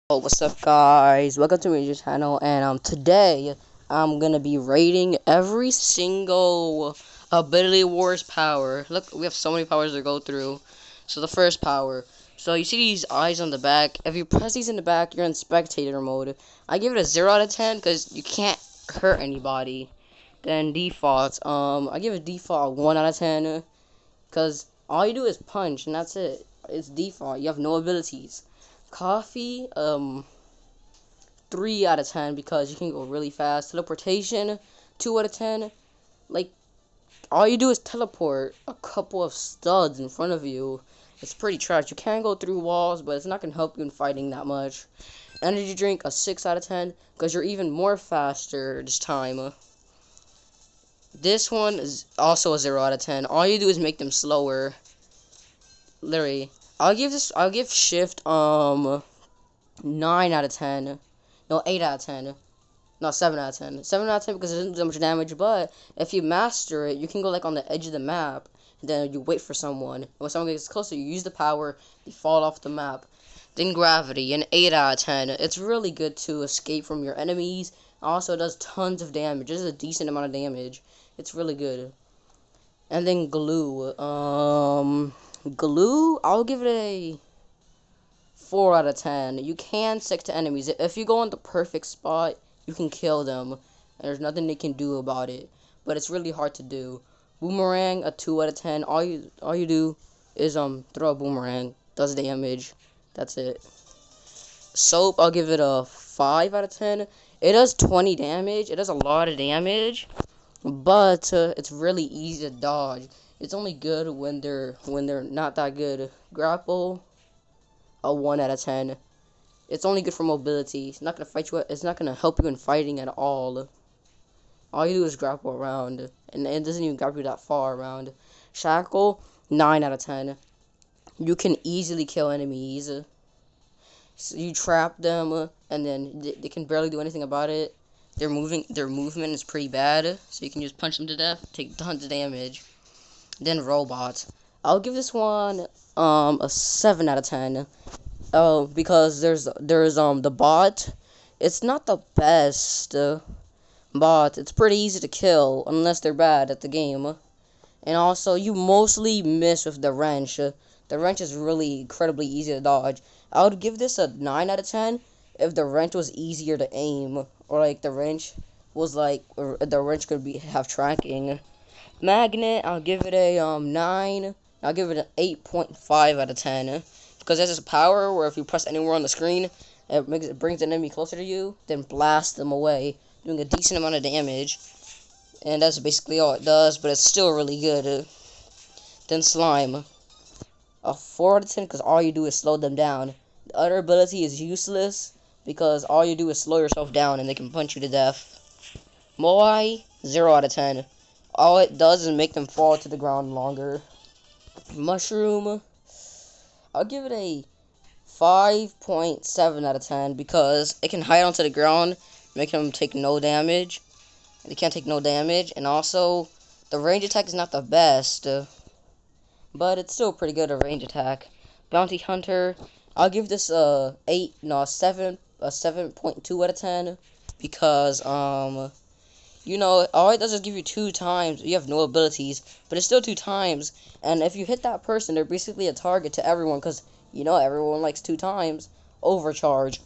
Oh, what's up, guys? Welcome to my channel, and today I'm gonna be rating every single ability wars power. Look, we have so many powers to go through. So the first power. So you see these eyes on the back. If you press these in the back, you're in spectator mode. I give it a 0 out of 10 because you can't hurt anybody. Then defaults. I give it default 1 out of 10 because all you do is punch and that's it. It's default. You have no abilities. Coffee, 3 out of 10 because you can go really fast. Teleportation, 2 out of 10. Like, all you do is teleport a couple of studs in front of you. It's pretty trash. You can go through walls, but it's not going to help you in fighting that much. Energy drink, a 6 out of 10 because you're even more faster this time. This one is also a 0 out of 10. All you do is make them slower. Literally. I'll give shift, 9 out of 10. No, 8 out of 10. No, 7 out of 10. 7 out of 10 because it doesn't do that much damage, but if you master it, you can go like on the edge of the map, and then you wait for someone. And when someone gets closer, you use the power, they fall off the map. Then gravity, an 8 out of 10. It's really good to escape from your enemies. Also, it does tons of damage. It does a decent amount of damage. It's really good. And then glue. Glue, I'll give it a 4 out of 10. You can stick to enemies. If you go on the perfect spot, you can kill them. And there's nothing they can do about it. But it's really hard to do. Boomerang, a 2 out of 10. All you do is throw a boomerang. Does damage. That's it. Soap, I'll give it a 5 out of 10. It does 20 damage. It does a lot of damage. But it's really easy to dodge. It's only good when they're not that good. Grapple, a 1 out of 10. It's only good for mobility. It's not gonna fight you. It's not gonna help you in fighting at all. All you do is grapple around, and it doesn't even grapple you that far around. Shackle, 9 out of 10. You can easily kill enemies. So you trap them, and then they can barely do anything about it. Their movement is pretty bad, so you can just punch them to death, take tons of damage. Then robots. I'll give this one a 7 out of 10. Because there's the bot. It's not the best bot. It's pretty easy to kill unless they're bad at the game. And also you mostly miss with the wrench. The wrench is really incredibly easy to dodge. I would give this a 9 out of 10 if the wrench was easier to aim, or like the wrench was like, or the wrench could have tracking. Magnet, I'll give it a 9. I'll give it an 8.5 out of 10 because there's this power where if you press anywhere on the screen, it brings an enemy closer to you, then blast them away, doing a decent amount of damage. And that's basically all it does, but it's still really good. Then slime, a 4 out of 10 because all you do is slow them down. The other ability is useless because all you do is slow yourself down and they can punch you to death. Moai, 0 out of 10. All it does is make them fall to the ground longer. Mushroom, I'll give it a 5.7 out of 10 because it can hide onto the ground, make them take no damage. They can't take no damage, and also the range attack is not the best, but it's still pretty good, a range attack. Bounty Hunter, I'll give this a 7.2 out of 10 because you know, all it does is give you 2 times. You have no abilities, but it's still 2 times. And if you hit that person, they're basically a target to everyone, because, you know, everyone likes 2 times. Overcharge.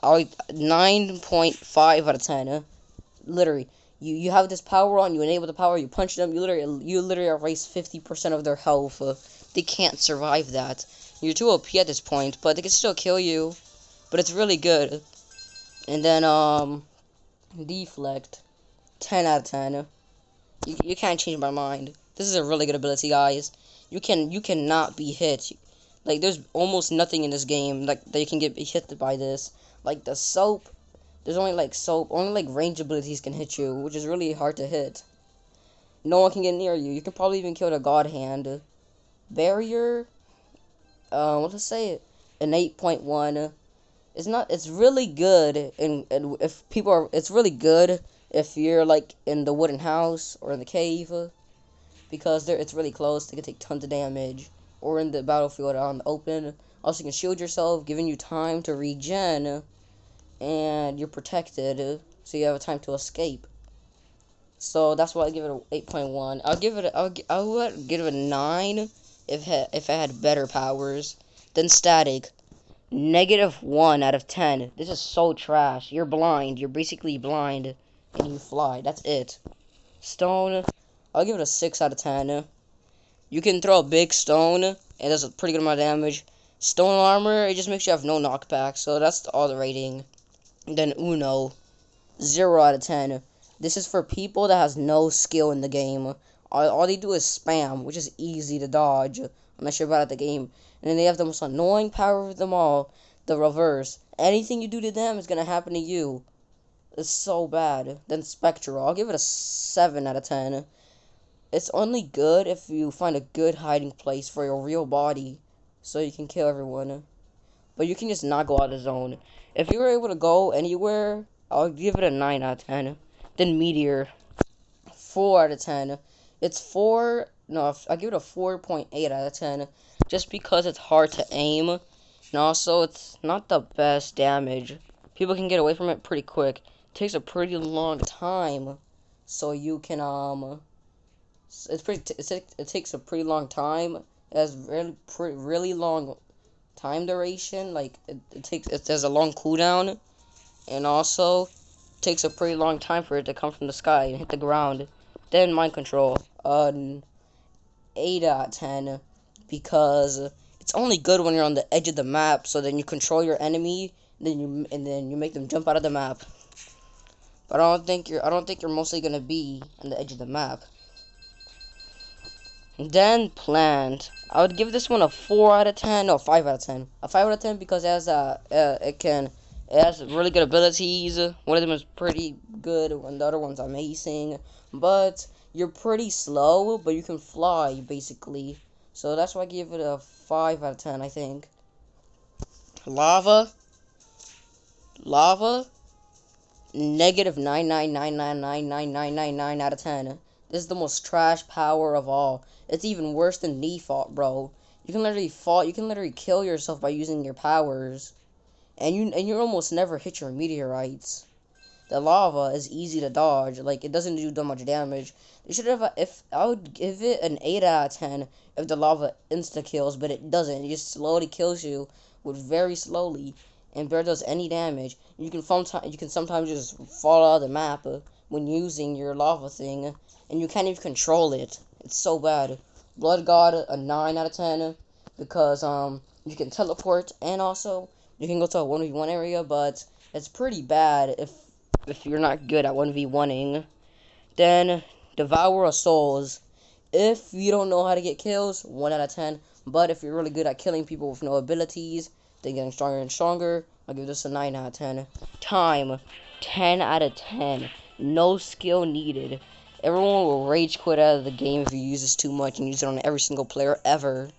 9.5 out of 10. Literally, you have this power on, you enable the power, you punch them, you literally erase 50% of their health. They can't survive that. You're too OP at this point, but they can still kill you. But it's really good. And then, Deflect. 10 out of 10. You can't change my mind. This is a really good ability, guys. You cannot be hit. Like, there's almost nothing in this game like that you can be hit by this. Like the soap, there's only like range abilities can hit you, which is really hard to hit. No one can get near you. You can probably even kill the God Hand. Barrier, let's say it, an 8.1. It's really good, and it's really good if you're like in the wooden house or in the cave, because it's really close. They can take tons of damage. Or in the battlefield out in the open. Also, you can shield yourself, giving you time to regen, and you're protected, so you have time to escape. So that's why I give it a 8.1. I would give it a 9 if I had better powers. Then static, -1 out of 10. This is so trash. You're blind. You're basically blind, and you fly. That's it. Stone, I'll give it a 6 out of 10. You can throw a big stone, and it does a pretty good amount of damage. Stone armor, it just makes you have no knockback, so that's all the rating. And then Uno, 0 out of 10. This is for people that has no skill in the game. All they do is spam, which is easy to dodge unless you're bad at the game. And then they have the most annoying power of them all, the reverse. Anything you do to them is going to happen to you. It's so bad. Then Spectral, I'll give it a 7 out of 10. It's only good if you find a good hiding place for your real body, so you can kill everyone. But you can just not go out of the zone. If you were able to go anywhere, I'll give it a 9 out of 10. Then Meteor, 4 out of 10. It's 4, no, I'll give it a 4.8 out of 10. Just because it's hard to aim. And also, it's not the best damage. People can get away from it pretty quick. It takes a pretty long time. So you can, it takes a pretty long time. It has really long time duration. Like, it has a long cooldown. And also, takes a pretty long time for it to come from the sky and hit the ground. Then mind control, 8 out of 10, because it's only good when you're on the edge of the map. So then you control your enemy, and then you make them jump out of the map. But I don't think you're mostly gonna be on the edge of the map. And then plant, I would give this one a 4 out of 10, no, 5 out of 10. A 5 out of 10 because it has it has really good abilities. One of them is pretty good, and the other one's amazing. But you're pretty slow, but you can fly, basically. So that's why I give it a 5 out of 10, I think. Lava, -999999999 out of 10. This is the most trash power of all. It's even worse than default, bro. You can literally kill yourself by using your powers. And you almost never hit your meteorites. The lava is easy to dodge. Like, it doesn't do that much damage. They should have I would give it an 8 out of 10 if the lava insta kills, but it doesn't. It just slowly kills you with very slowly and barely does any damage. You can sometimes just fall out of the map when using your lava thing, and you can't even control it. It's so bad. Blood God, a 9 out of 10 because you can teleport, and also you can go to a 1v1 area, but it's pretty bad if you're not good at 1v1ing. Then Devourer of Souls. If you don't know how to get kills, 1 out of 10. But if you're really good at killing people with no abilities, then getting stronger and stronger, I'll give this a 9 out of 10. Time, 10 out of 10. No skill needed. Everyone will rage quit out of the game if you use this too much and use it on every single player ever.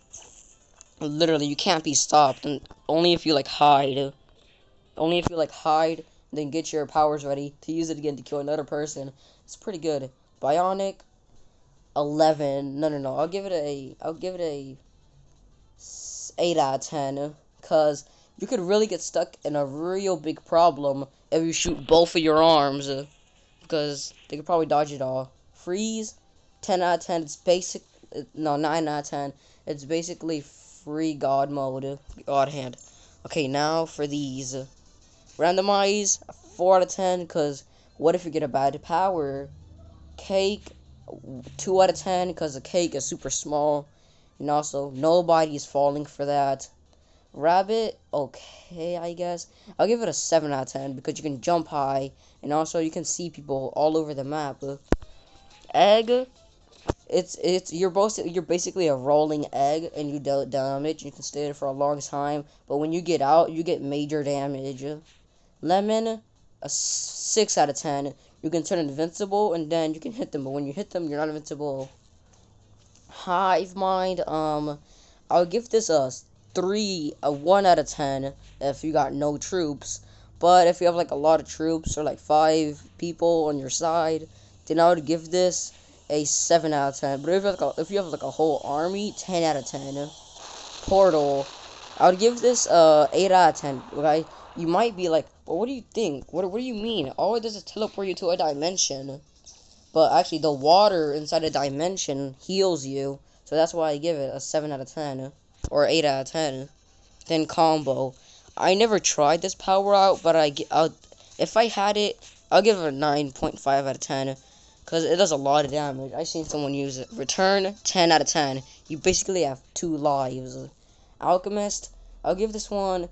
Literally, you can't be stopped, and only if you hide. Only if you hide, then get your powers ready to use it again to kill another person. It's pretty good. Bionic, 11. No. I'll give it a 8 out of 10, cause you could really get stuck in a real big problem if you shoot both of your arms, because they could probably dodge it all. Freeze, 10 out of 10. It's basic. No, 9 out of 10. It's basically free God mode, God hand. Okay, now for these. Randomize, 4 out of 10, because what if you get a bad power? Cake, 2 out of 10, because the cake is super small, and also nobody is falling for that. Rabbit, okay, I guess. I'll give it a 7 out of 10, because you can jump high, and also you can see people all over the map. Egg, you're basically a rolling egg, and you deal damage. You can stay there for a long time, but when you get out, you get major damage. Lemon, a 6 out of 10. You can turn invincible, and then you can hit them, but when you hit them, you're not invincible. Hive Mind, I'll give this a 1 out of 10 if you got no troops. But if you have a lot of troops, or 5 people on your side, then I would give this a 7 out of 10. But if you have a whole army, 10 out of 10. Portal, I would give this 8 out of 10. Okay, you might be like, well, what do you think? What do you mean? All it does is teleport you to a dimension. But actually, the water inside a dimension heals you. So that's why I give it a 7 out of 10 or 8 out of 10. Then combo. I never tried this power out, but if I had it, I'll give it a 9.5 out of 10. Because it does a lot of damage. I've seen someone use it. Return, 10 out of 10. You basically have 2 lives. Alchemist, I'll give this one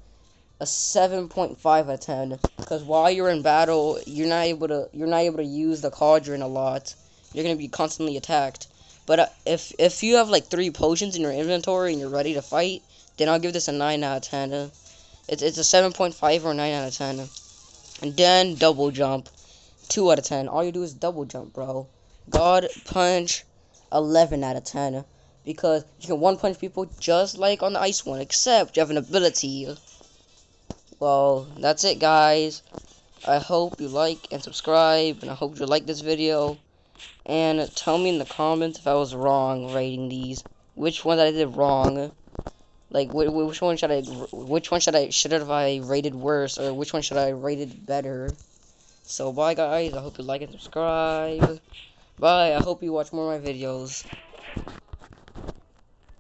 a 7.5 out of 10. Because while you're in battle, you're not able to use the cauldron a lot. You're gonna be constantly attacked. But if you have like 3 potions in your inventory and you're ready to fight, then I'll give this a 9 out of 10. It's a 7.5 or 9 out of 10. And then double jump, 2 out of 10. All you do is double jump, bro. God punch, 11 out of 10. Because you can one punch people just like on the ice one, except you have an ability. Well, that's it, guys. I hope you like and subscribe, and I hope you like this video. And tell me in the comments if I was wrong rating these. Which one that I did wrong. Like, which one should I rated worse, or which one should I rated better? So, bye, guys. I hope you like and subscribe. Bye. I hope you watch more of my videos.